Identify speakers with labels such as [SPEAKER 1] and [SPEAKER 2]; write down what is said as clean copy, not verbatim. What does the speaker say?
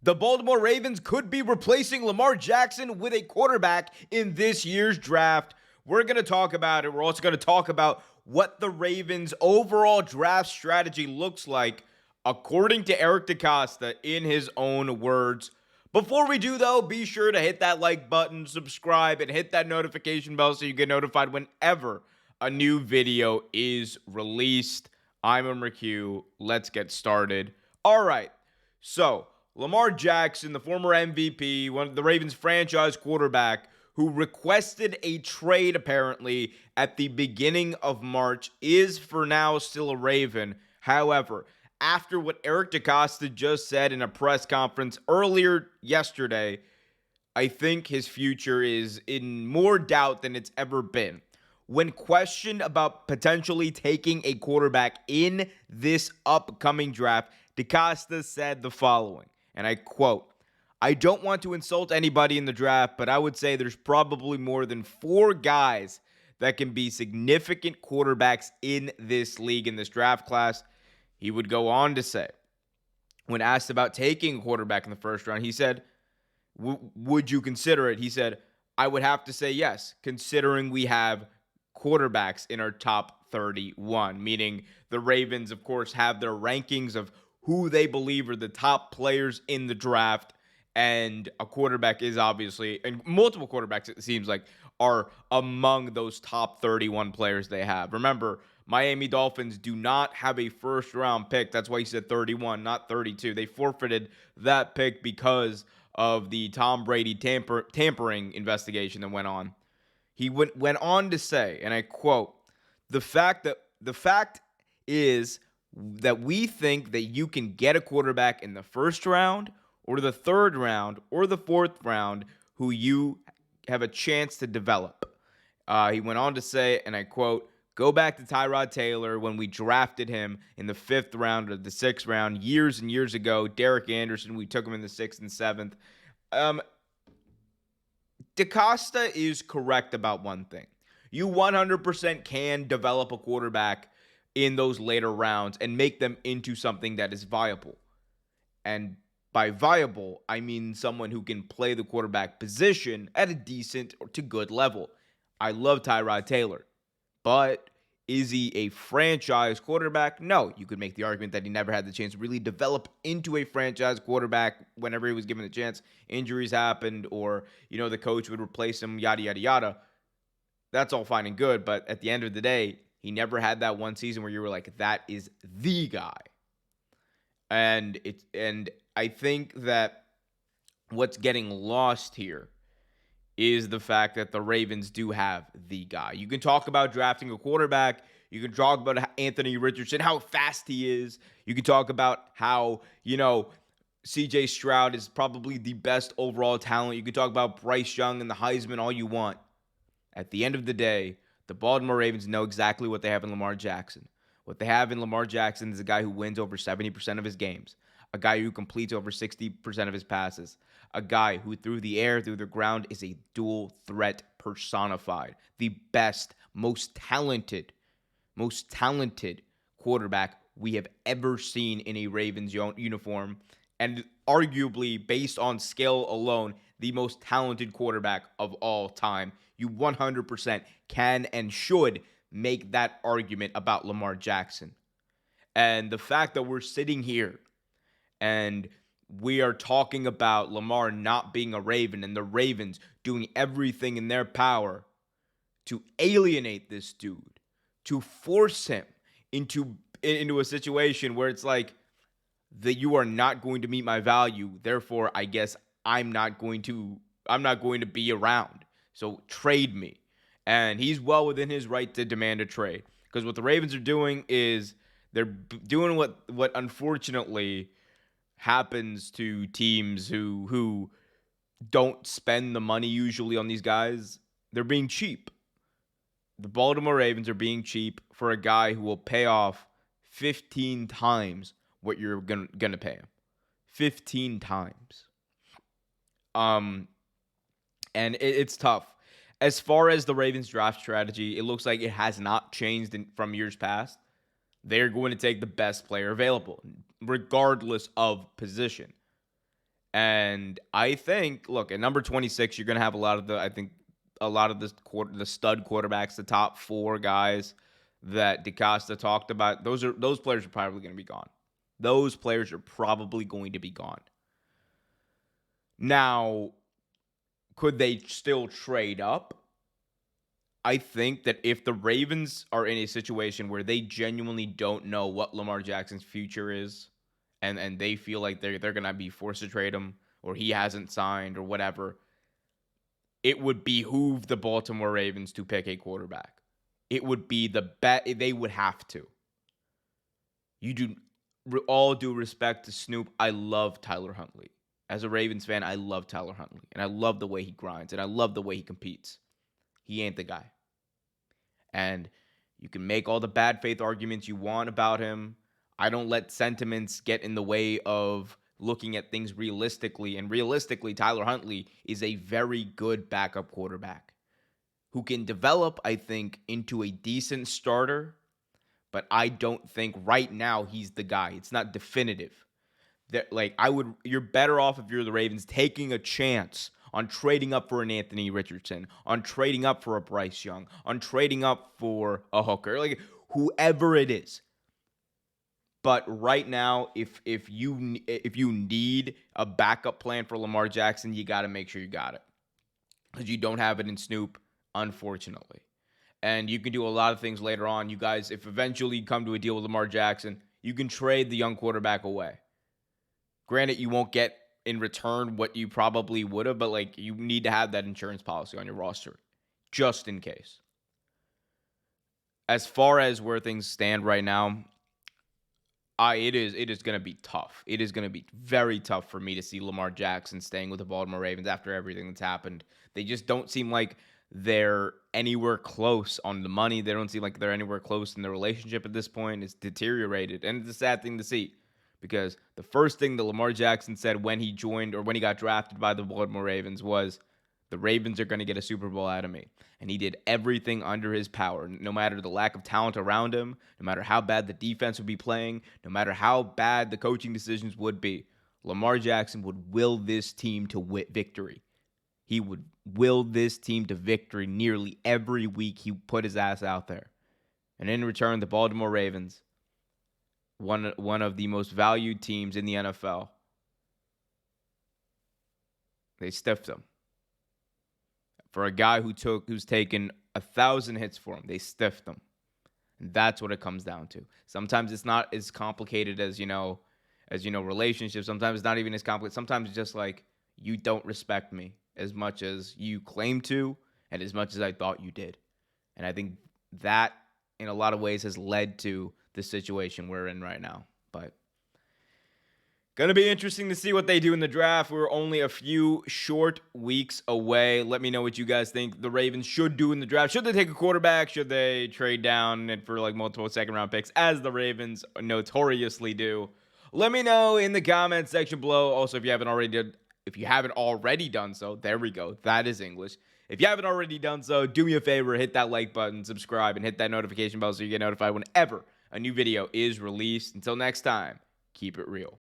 [SPEAKER 1] The Baltimore Ravens could be replacing Lamar Jackson with a quarterback in this year's draft. We're going to talk about it. We're also going to talk about what the Ravens' overall draft strategy looks like, according to Eric DeCosta, in his own words. Before we do, though, be sure to hit that like button, subscribe, and hit that notification bell so you get notified whenever a new video is released. I'm Omer. Let's get started. All right, so Lamar Jackson, the former MVP, one of the Ravens franchise quarterback, who requested a trade apparently at the beginning of March, is for now still a Raven. However, after what Eric DeCosta just said in a press conference earlier yesterday, I think his future is in more doubt than it's ever been. When questioned about potentially taking a quarterback in this upcoming draft, DeCosta said the following, and I quote, "I don't want to insult anybody in the draft, but I would say there's probably more than 4 guys that can be significant quarterbacks in this league, in this draft class." He would go on to say, when asked about taking a quarterback in the first round, he said, would you consider it? He said, "I would have to say yes, considering we have quarterbacks in our top 31, meaning the Ravens, of course, have their rankings of who they believe are the top players in the draft. And a quarterback is obviously, and multiple quarterbacks, it seems like, are among those top 31 players they have. Remember, Miami Dolphins do not have a first-round pick. That's why he said 31, not 32. They forfeited that pick because of the Tom Brady tampering investigation that went on. He went on to say, and I quote, the fact is that we think that you can get a quarterback in the first round or the third round or the fourth round who you have a chance to develop." He went on to say, and I quote, "Go back to Tyrod Taylor when we drafted him in the 5th round or the 6th round years and years ago. Derek Anderson, we took him in the 6th and 7th. DeCosta is correct about one thing. You 100% can develop a quarterback in those later rounds and make them into something that is viable. And by viable, I mean someone who can play the quarterback position at a decent or to good level. I love Tyrod Taylor, but is he a franchise quarterback? No. You could make the argument that he never had the chance to really develop into a franchise quarterback whenever he was given the chance. Injuries happened, or, the coach would replace him, yada, yada, yada. That's all fine and good, but at the end of the day, he never had that one season where you were like, that is the guy. And I think that what's getting lost here is the fact that the Ravens do have the guy. You can talk about drafting a quarterback. You can talk about Anthony Richardson, how fast he is. You can talk about how, CJ Stroud is probably the best overall talent. You can talk about Bryce Young and the Heisman all you want. At the end of the day, the Baltimore Ravens know exactly what they have in Lamar Jackson. What they have in Lamar Jackson is a guy who wins over 70% of his games, a guy who completes over 60% of his passes, a guy who through the air, through the ground, is a dual threat personified. The best, most talented quarterback we have ever seen in a Ravens uniform, and arguably, based on skill alone, the most talented quarterback of all time. You 100% can and should make that argument about Lamar Jackson. And the fact that we're sitting here and we are talking about Lamar not being a Raven and the Ravens doing everything in their power to alienate this dude, to force him into a situation where it's like, that you are not going to meet my value, therefore I guess I'm not going to be around. So trade me. And he's well within his right to demand a trade, because what the Ravens are doing is they're doing what unfortunately happens to teams who don't spend the money usually on these guys. They're being cheap. The Baltimore Ravens are being cheap for a guy who will pay off 15 times what you're gonna pay him. 15 times. And it's tough. As far as the Ravens draft strategy, it looks like it has not changed from years past. They're going to take the best player available, regardless of position. And I think, look, at number 26, you're going to have a lot of the stud quarterbacks, the top four guys that DeCosta talked about. Those players are probably going to be gone. Those players are probably going to be gone. Now, could they still trade up? I think that if the Ravens are in a situation where they genuinely don't know what Lamar Jackson's future is, and they feel like they're gonna be forced to trade him, or he hasn't signed or whatever, it would behoove the Baltimore Ravens to pick a quarterback. It would be the bet. They would have to. You do all due respect to Snoop. I love Tyler Huntley. As a Ravens fan, I love Tyler Huntley, and I love the way he grinds, and I love the way he competes. He ain't the guy. And you can make all the bad faith arguments you want about him. I don't let sentiments get in the way of looking at things realistically. And realistically, Tyler Huntley is a very good backup quarterback who can develop, I think, into a decent starter. But I don't think right now he's the guy. It's not definitive. You're better off if you're the Ravens taking a chance on trading up for an Anthony Richardson, on trading up for a Bryce Young, on trading up for a Hooker, like whoever it is. But right now, if you need a backup plan for Lamar Jackson, you got to make sure you got it, because you don't have it in Snoop, unfortunately. And you can do a lot of things later on. You guys, if eventually you come to a deal with Lamar Jackson, you can trade the young quarterback away. Granted, you won't get in return what you probably would have, but like you need to have that insurance policy on your roster just in case. As far as where things stand right now, it is going to be tough. It is going to be very tough for me to see Lamar Jackson staying with the Baltimore Ravens after everything that's happened. They just don't seem like they're anywhere close on the money. They don't seem like they're anywhere close in the relationship at this point. It's deteriorated, and it's a sad thing to see. Because the first thing that Lamar Jackson said when he joined or when he got drafted by the Baltimore Ravens was, the Ravens are going to get a Super Bowl out of me. And he did everything under his power, no matter the lack of talent around him, no matter how bad the defense would be playing, no matter how bad the coaching decisions would be. Lamar Jackson would will this team to victory. He would will this team to victory nearly every week he put his ass out there. And in return, the Baltimore Ravens, one of the most valued teams in the NFL, they stiffed him. For a guy who's taken 1,000 hits for him, they stiffed him. And that's what it comes down to. Sometimes it's not as complicated as relationships. Sometimes it's not even as complicated. Sometimes it's just like, you don't respect me as much as you claim to and as much as I thought you did. And I think that in a lot of ways has led to the situation we're in right now. But going to be interesting to see what they do in the draft. We're only a few short weeks away. Let me know what you guys think the Ravens should do in the draft. Should they take a quarterback? Should they trade down and for like multiple second-round picks, as the Ravens notoriously do? Let me know in the comments section below. Also, if you haven't already done so, there we go. That is English. If you haven't already done so, do me a favor, hit that like button, subscribe, and hit that notification bell so you get notified whenever a new video is released. Until next time, keep it real.